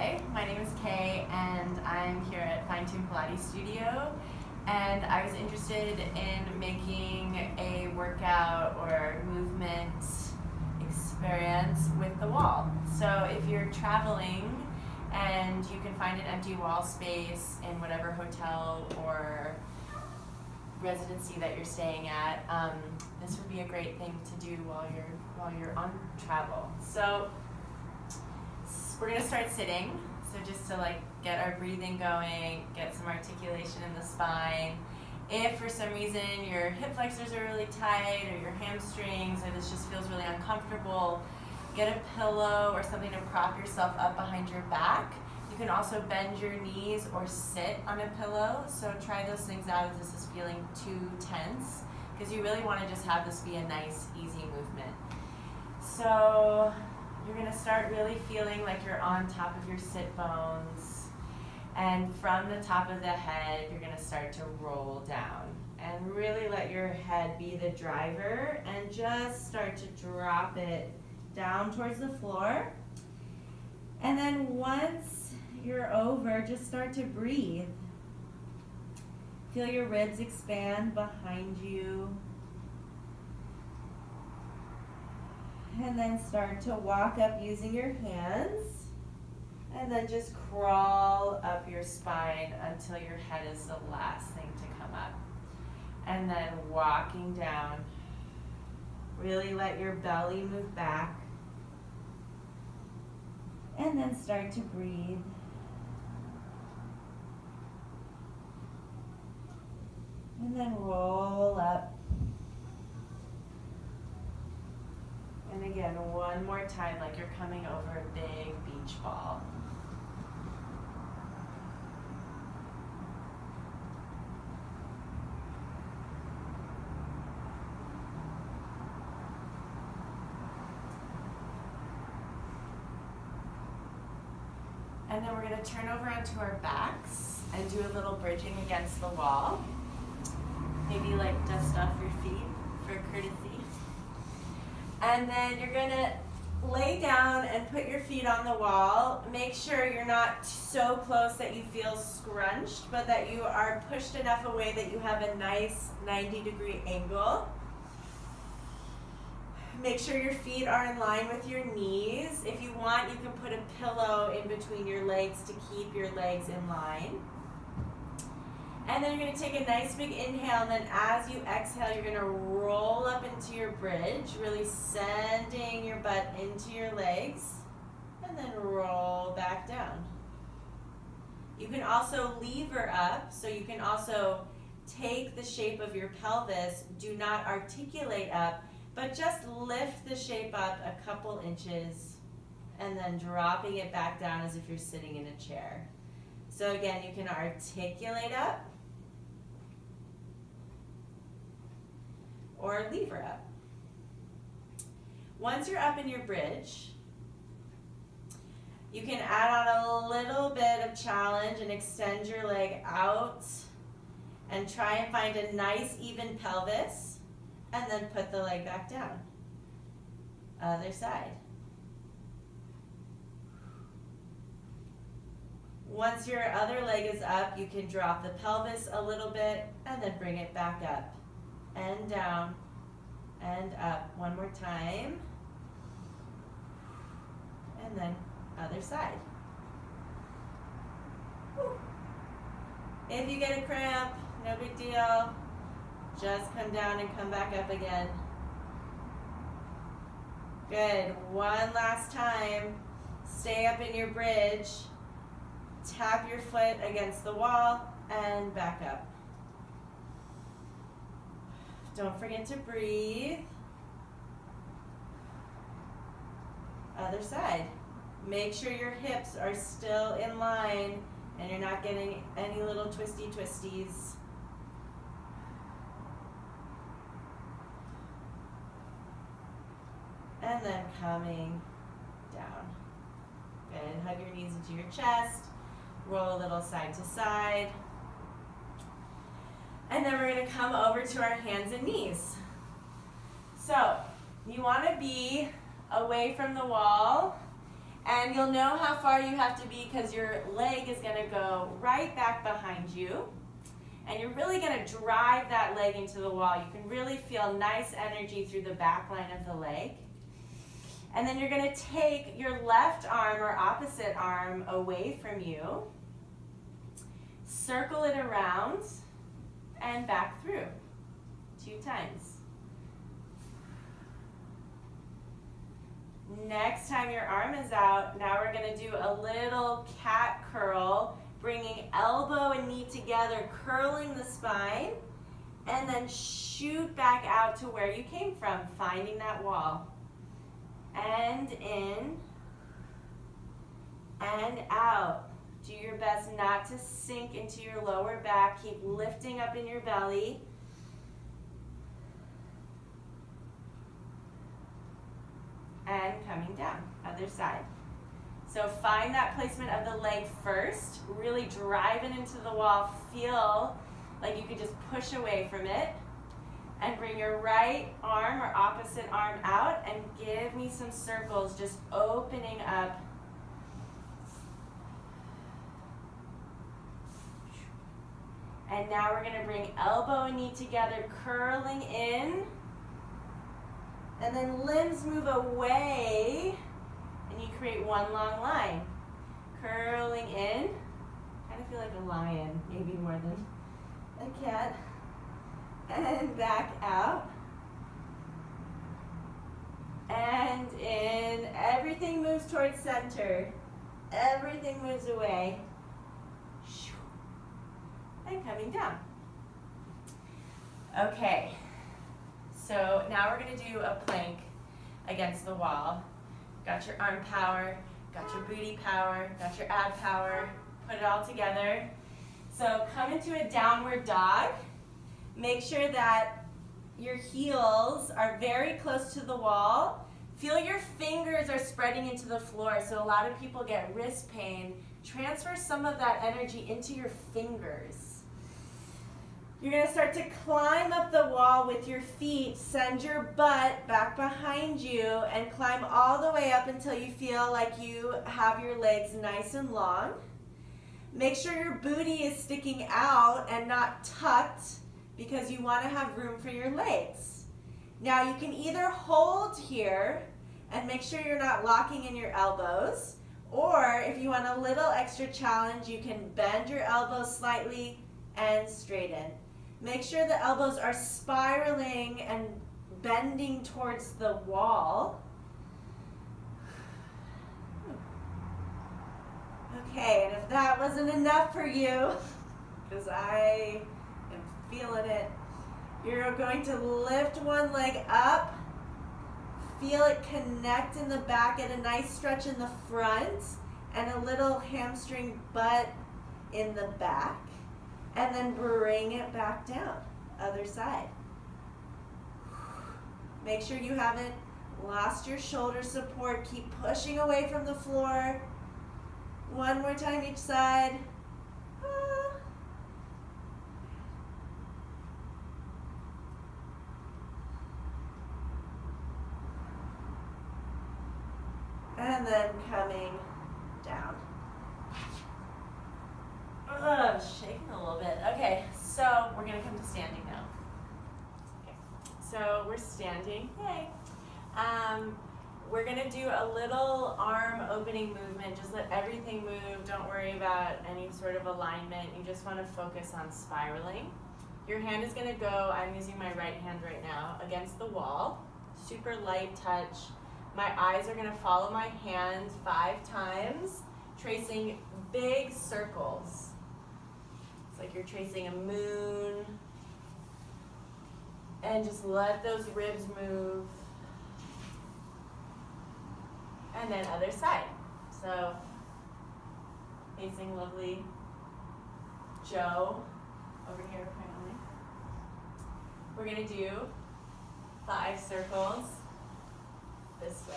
Hi, my name is Kay and I'm here at Finetune Pilates Studio, and I was interested in making a workout or movement experience with the wall. So if you're traveling and you can find an empty wall space in whatever hotel or residency that you're staying at, this would be a great thing to do while you're on travel. So we're gonna start sitting, so just to get our breathing going, get some articulation in the spine. If for some reason your hip flexors are really tight or your hamstrings or this just feels really uncomfortable, get a pillow or something to prop yourself up behind your back. You can also bend your knees or sit on a pillow, so try those things out if this is feeling too tense, because you really want to just have this be a nice, easy movement. So you're going to start really feeling like you're on top of your sit bones, and from the top of the head you're going to start to roll down and really let your head be the driver and just start to drop it down towards the floor. And then once you're over, just start to breathe. Feel your ribs expand behind you. And then start to walk up using your hands. And then just crawl up your spine until your head is the last thing to come up. And then walking down. Really let your belly move back. And then start to breathe. And then roll up. And again, one more time, like you're coming over a big beach ball. And then we're going to turn over onto our backs and do a little bridging against the wall. Maybe dust off your feet for courtesy. And then you're going to lay down and put your feet on the wall. Make sure you're not so close that you feel scrunched, but that you are pushed enough away that you have a nice 90-degree angle. Make sure your feet are in line with your knees. If you want, you can put a pillow in between your legs to keep your legs in line. And then you're going to take a nice big inhale, and then as you exhale, you're going to roll up into your bridge, really sending your butt into your legs, and then roll back down. You can also lever up, so you can also take the shape of your pelvis. Do not articulate up, but just lift the shape up a couple inches, and then dropping it back down as if you're sitting in a chair. So again, you can articulate up, or lever up. Once you're up in your bridge, you can add on a little bit of challenge and extend your leg out and try and find a nice even pelvis, and then put the leg back down. Other side. Once your other leg is up, you can drop the pelvis a little bit and then bring it back up. And down, and up. One more time. And then other side. Whew. If you get a cramp, no big deal. Just come down and come back up again. Good. One last time. Stay up in your bridge. Tap your foot against the wall and back up. Don't forget to breathe. Other side. Make sure your hips are still in line and you're not getting any little twisties. And then coming down. Good. Hug your knees into your chest. Roll a little side to side. And then we're going to come over to our hands and knees. So you want to be away from the wall And you'll know how far you have to be because your leg is going to go right back behind you. And you're really going to drive that leg into the wall. You can really feel nice energy through the back line of the leg. And then you're going to take your left arm or opposite arm away from you, circle it around, and back through 2 times. Next time your arm is out, now we're going to do a little cat curl, bringing elbow and knee together, curling the spine, and then shoot back out to where you came from, finding that wall. And in, and out. Do your best not to sink into your lower back. Keep lifting up in your belly. And coming down, other side. So find that placement of the leg first. Really drive it into the wall. Feel like you could just push away from it. And bring your right arm or opposite arm out and give me some circles, just opening up. And now we're going to bring elbow and knee together, curling in. And then limbs move away, and you create one long line. Curling in. Kind of feel like a lion, maybe more than a cat. And back out. And in. Everything moves towards center. Everything moves away. And coming down. Okay. So now we're going to do a plank against the wall. Got your arm power, got your booty power, got your ab power. Put it all together. So come into a downward dog. Make sure that your heels are very close to the wall. Feel your fingers are spreading into the floor. So a lot of people get wrist pain. Transfer some of that energy into your fingers. You're going to start to climb up the wall with your feet. Send your butt back behind you and climb all the way up until you feel like you have your legs nice and long. Make sure your booty is sticking out and not tucked, because you want to have room for your legs. Now you can either hold here and make sure you're not locking in your elbows, or if you want a little extra challenge, you can bend your elbows slightly and straighten. Make sure the elbows are spiraling and bending towards the wall. Okay, and if that wasn't enough for you, because I am feeling it, you're going to lift one leg up, feel it connect in the back, get a nice stretch in the front, and a little hamstring butt in the back, and then bring it back down, other side. Make sure you haven't lost your shoulder support. Keep pushing away from the floor. One more time each side. And then coming down. Shaking a little bit. Okay, so we're going to come to standing now. Okay, so we're standing. Yay. We're going to do a little arm opening movement. Just let everything move. Don't worry about any sort of alignment. You just want to focus on spiraling. Your hand is going to go, I'm using my right hand right now, against the wall. Super light touch. My eyes are going to follow my hand 5 times, tracing big circles. It's like you're tracing a moon. And just let those ribs move. And then other side. So, facing lovely Joe over here apparently. We're going to do 5 circles this way.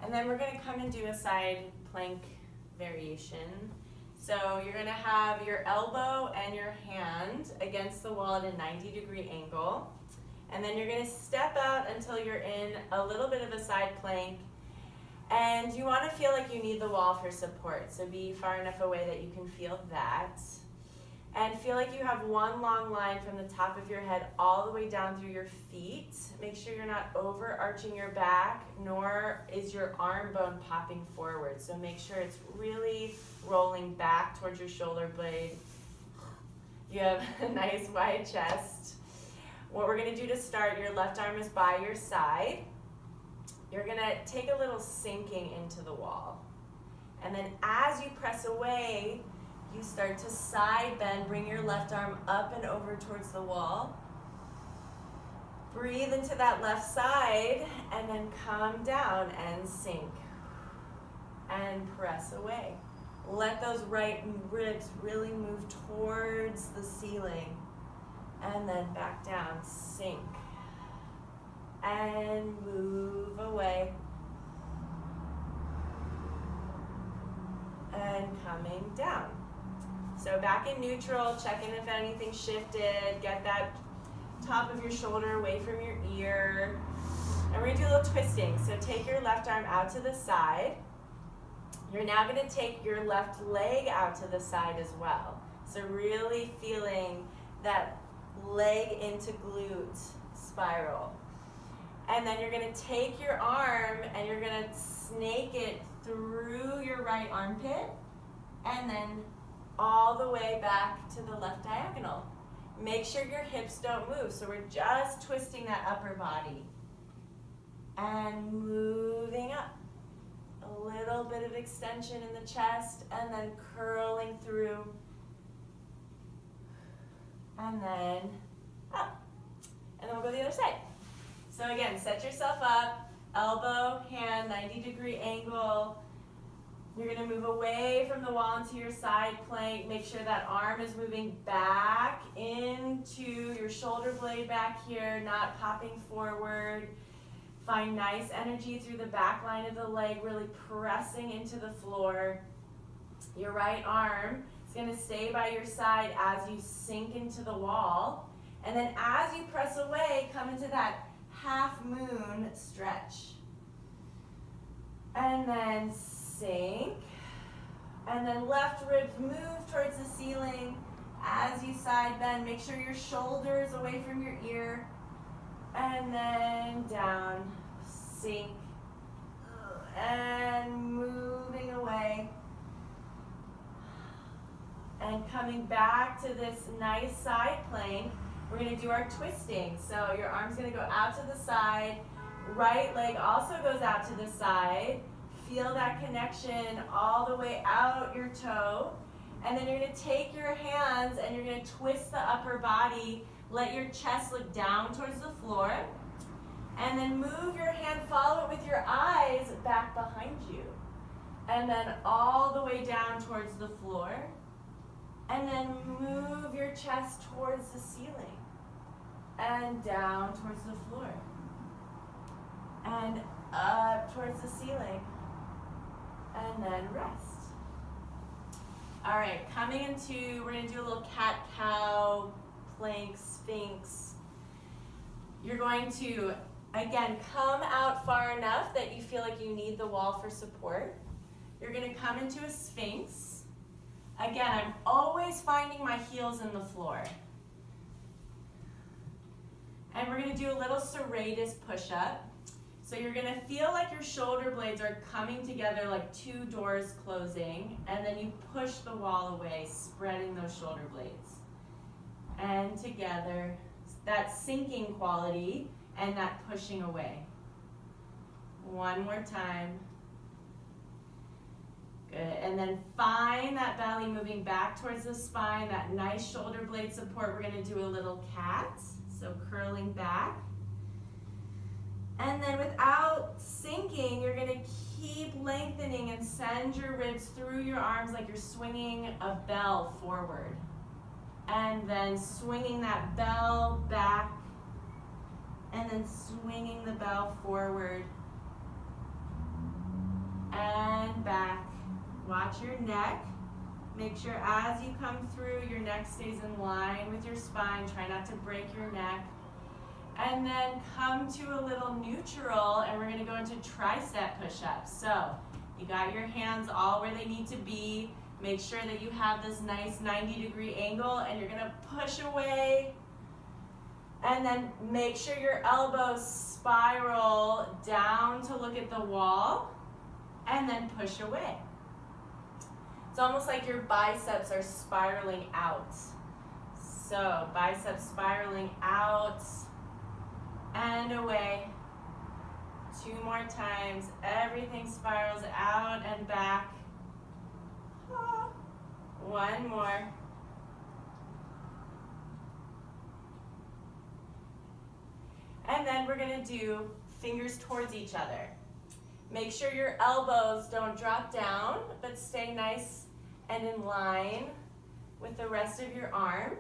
And then we're going to come and do a side plank variation. So you're gonna have your elbow and your hand against the wall at a 90-degree angle. And then you're gonna step out until you're in a little bit of a side plank. And you wanna feel like you need the wall for support. So be far enough away that you can feel that. And feel like you have one long line from the top of your head all the way down through your feet. Make sure you're not overarching your back, nor is your arm bone popping forward. So make sure it's really rolling back towards your shoulder blade. You have a nice wide chest. What we're gonna do to start, your left arm is by your side. You're gonna take a little sinking into the wall. And then as you press away, you start to side bend, bring your left arm up and over towards the wall. Breathe into that left side and then come down and sink. And press away. Let those right ribs really move towards the ceiling. And then back down, sink. And move away. And coming down. So back in neutral, check in if anything shifted, get that top of your shoulder away from your ear. And we're gonna do a little twisting. So take your left arm out to the side. You're now gonna take your left leg out to the side as well. So really feeling that leg into glute spiral. And then you're gonna take your arm and you're gonna snake it through your right armpit and then all the way back to the left diagonal. Make sure your hips don't move. So we're just twisting that upper body. And moving up. A little bit of extension in the chest and then curling through. And then up. And then we'll go to the other side. So again, set yourself up, elbow, hand, 90-degree angle. You're gonna move away from the wall into your side plank. Make sure that arm is moving back into your shoulder blade back here, not popping forward. Find nice energy through the back line of the leg, really pressing into the floor. Your right arm is gonna stay by your side as you sink into the wall. And then as you press away, come into that half moon stretch. And then sink. And then left ribs move towards the ceiling as you side bend. Make sure your shoulders away from your ear. And then down, sink. And moving away. And coming back to this nice side plank, we're gonna do our twisting. So your arm's gonna go out to the side. Right leg also goes out to the side. Feel that connection all the way out your toe. And then you're gonna take your hands and you're gonna twist the upper body. Let your chest look down towards the floor. And then move your hand, follow it with your eyes back behind you. And then all the way down towards the floor. And then move your chest towards the ceiling. And down towards the floor. And up towards the ceiling. And then rest. All right, coming into, we're gonna do a little cat-cow, plank, sphinx. You're going to, again, come out far enough that you feel like you need the wall for support. You're gonna come into a sphinx. Again, I'm always finding my heels in the floor. And we're gonna do a little serratus push-up. So you're gonna feel like your shoulder blades are coming together like two doors closing, and then you push the wall away, spreading those shoulder blades. And together, that sinking quality and that pushing away. One more time. Good, and then find that belly moving back towards the spine, that nice shoulder blade support. We're gonna do a little cat, so curling back. And then without sinking, you're gonna keep lengthening and send your ribs through your arms like you're swinging a bell forward. And then swinging that bell back, and then swinging the bell forward, and back. Watch your neck. Make sure as you come through, your neck stays in line with your spine. Try not to break your neck. And then come to a little neutral, and we're gonna go into tricep push-ups. So you got your hands all where they need to be. Make sure that you have this nice 90-degree angle, and you're gonna push away. And then make sure your elbows spiral down to look at the wall, and then push away. It's almost like your biceps are spiraling out. So biceps spiraling out and away. 2 more times. Everything spirals out and back. 1 more. And then we're gonna do fingers towards each other. Make sure your elbows don't drop down, but stay nice and in line with the rest of your arm.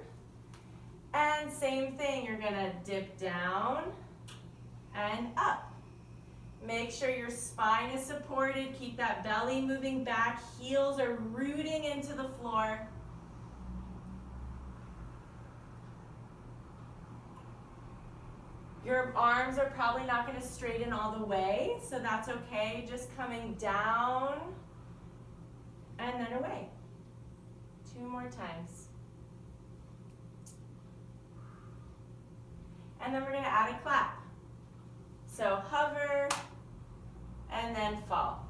And same thing, you're gonna dip down and up. Make sure your spine is supported. Keep that belly moving back. Heels are rooting into the floor. Your arms are probably not going to straighten all the way, so that's okay. Just coming down and then away. 2 more times. And then we're going to add a clap. So hover and then fall.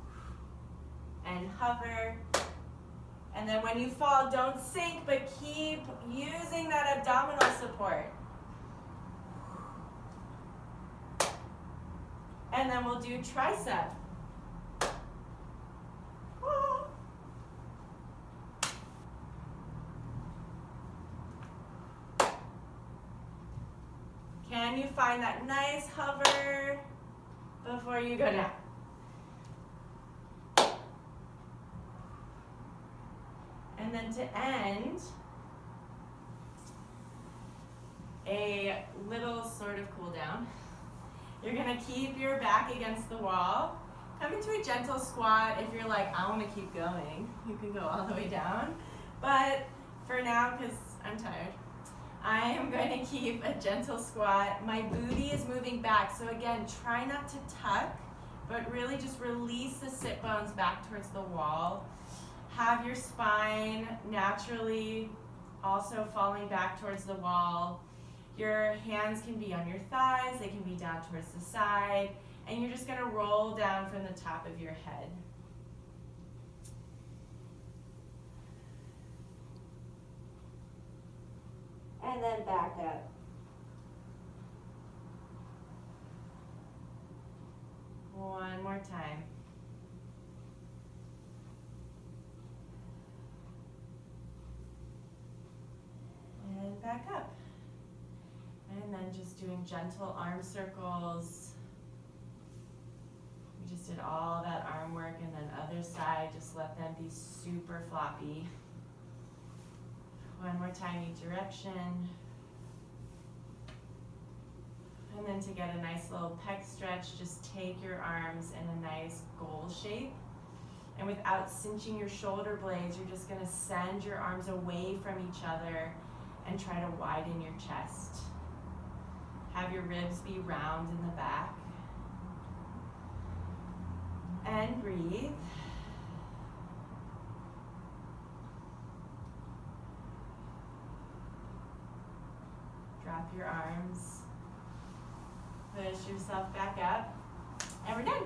And hover. And then when you fall, don't sink, but keep using that abdominal support. And then we'll do tricep. Can you find that nice hover before you go down? And then to end, a little sort of cool down. You're gonna keep your back against the wall. Come into a gentle squat. If you're like, I wanna keep going, you can go all the way down. But for now, because I'm tired, I am going to keep a gentle squat. My booty is moving back. So again, try not to tuck, but really just release the sit bones back towards the wall. Have your spine naturally also falling back towards the wall. Your hands can be on your thighs, they can be down towards the side, and you're just gonna roll down from the top of your head. And then back up. One more time. And back up. And then just doing gentle arm circles. We just did all that arm work, and then other side, just let them be super floppy. One more time each direction. And then to get a nice little pec stretch, just take your arms in a nice goal shape. And without cinching your shoulder blades, you're just gonna send your arms away from each other and try to widen your chest. Have your ribs be round in the back. And breathe. Drop your arms. Push yourself back up. And we're done.